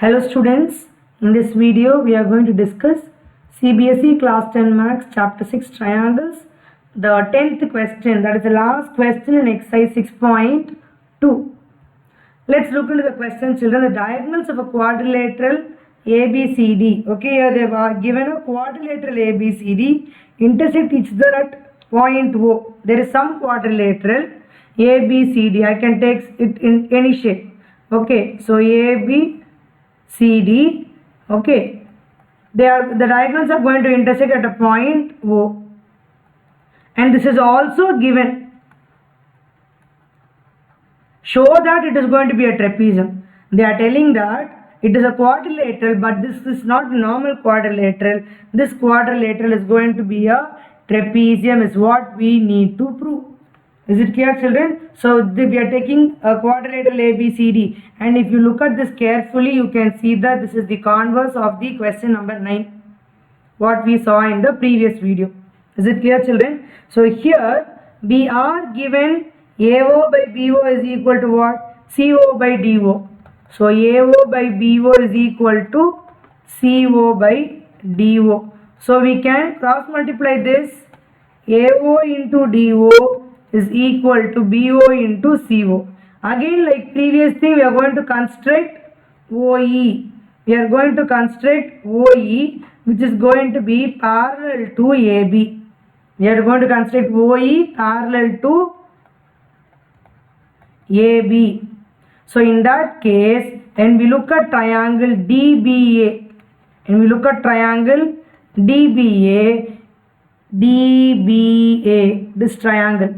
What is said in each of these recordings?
Hello students, in this video we are going to discuss CBSE class 10 maths chapter 6 triangles, the 10th question, that is the last question in exercise 6.2. Let's look into the question, children. The diagonals of a quadrilateral ABCD, okay, here they have given a quadrilateral ABCD intersect each other at point O. There is some quadrilateral ABCD, I can take it in any shape, okay, so ABCD, okay, the diagonals are going to intersect at a point O, and this is also given. Show that it is going to be a trapezium. They are telling that it is a quadrilateral, but this is not normal quadrilateral. This quadrilateral is going to be a trapezium, is what we need to prove. Is it clear, children? So we are taking a quadrilateral ABCD, and if you look at this carefully, you can see that this is the converse of the question number 9, what we saw in the previous video. Is it clear, children? So here we are given AO by BO is equal to what? CO by DO. So AO by BO is equal to CO by DO. So we can cross multiply this. AO into DO is equal to BO into CO. Again, like previous thing, we are going to construct OE. We are going to construct OE, which is going to be parallel to AB. We are going to construct OE parallel to AB. So in that case, when we look at triangle DBA, this triangle.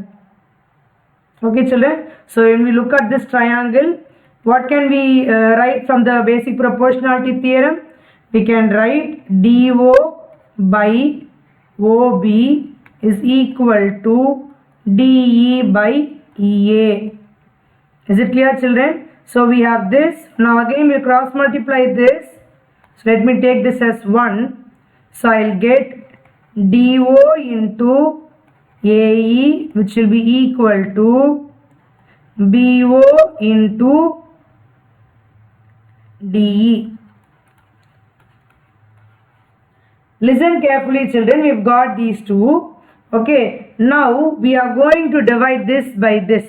Okay, children. So when we look at this triangle, what can we write from the basic proportionality theorem? We can write DO by OB is equal to DE by EA. Is it clear, children? So we have this. Now again we cross multiply this. So let me take this as 1. So I'll get DO into AE, which will be equal to BO into DE. Listen carefully, children. We've got these two. Okay. Now we are going to divide this by this,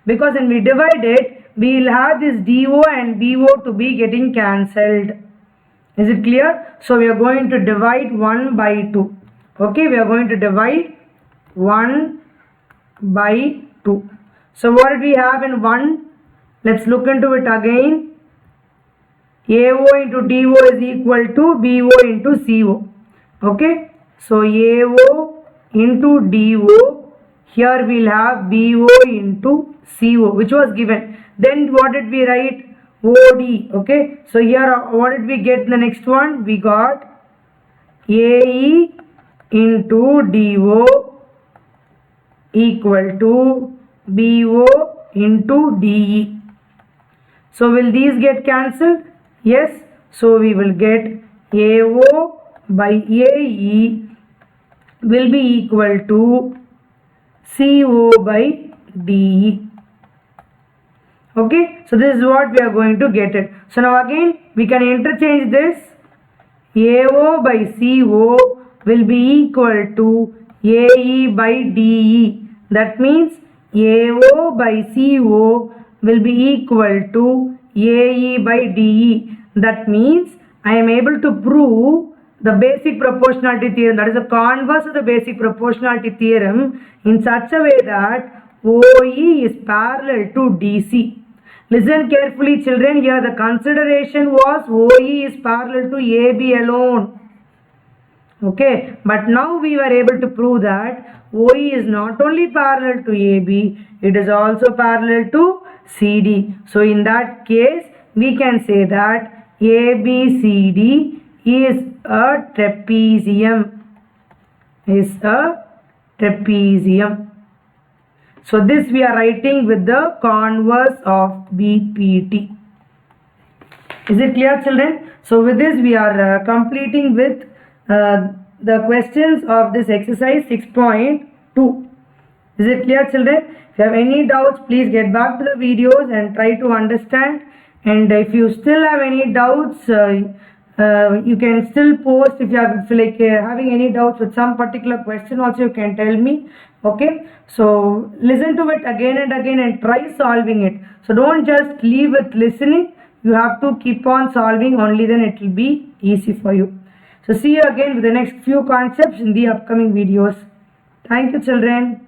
because when we divide it, we will have this DO and BO to be getting cancelled. Is it clear? So we are going to divide 1 by 2. Okay, we are going to divide 1 by 2. So what did we have in 1? Let's look into it again. AO into DO is equal to BO into CO. Okay, so AO into DO, here we'll have BO into CO, which was given. Then what did we write? OD. Okay, so here what did we get in the next one? We got AE into DO equal to BO into DE. So will these get cancelled? Yes. So we will get AO by AE will be equal to CO by DE. Okay, so this is what we are going to get it. So now again we can interchange this. AO by CO will be equal to AE by DE. That means AO by CO will be equal to AE by DE. That means I am able to prove the basic proportionality theorem, that is the converse of the basic proportionality theorem, in such a way that OE is parallel to DC. Listen carefully, children. Here the consideration was OE is parallel to AB alone. Okay, but now we were able to prove that OE is not only parallel to AB, it is also parallel to CD. So in that case, we can say that ABCD is a trapezium. So this we are writing with the converse of BPT. Is it clear, children? So with this we are completing with the questions of this exercise 6.2. Is it clear, children? If you have any doubts, please get back to the videos and try to understand And if you still have any doubts, you can still post. If you have having any doubts with some particular question also, you can tell me. Okay, so listen to it again and again and try solving it. So don't just leave with listening, you have to keep on solving, only then it will be easy for you. So see you again with the next few concepts in the upcoming videos. Thank you, children.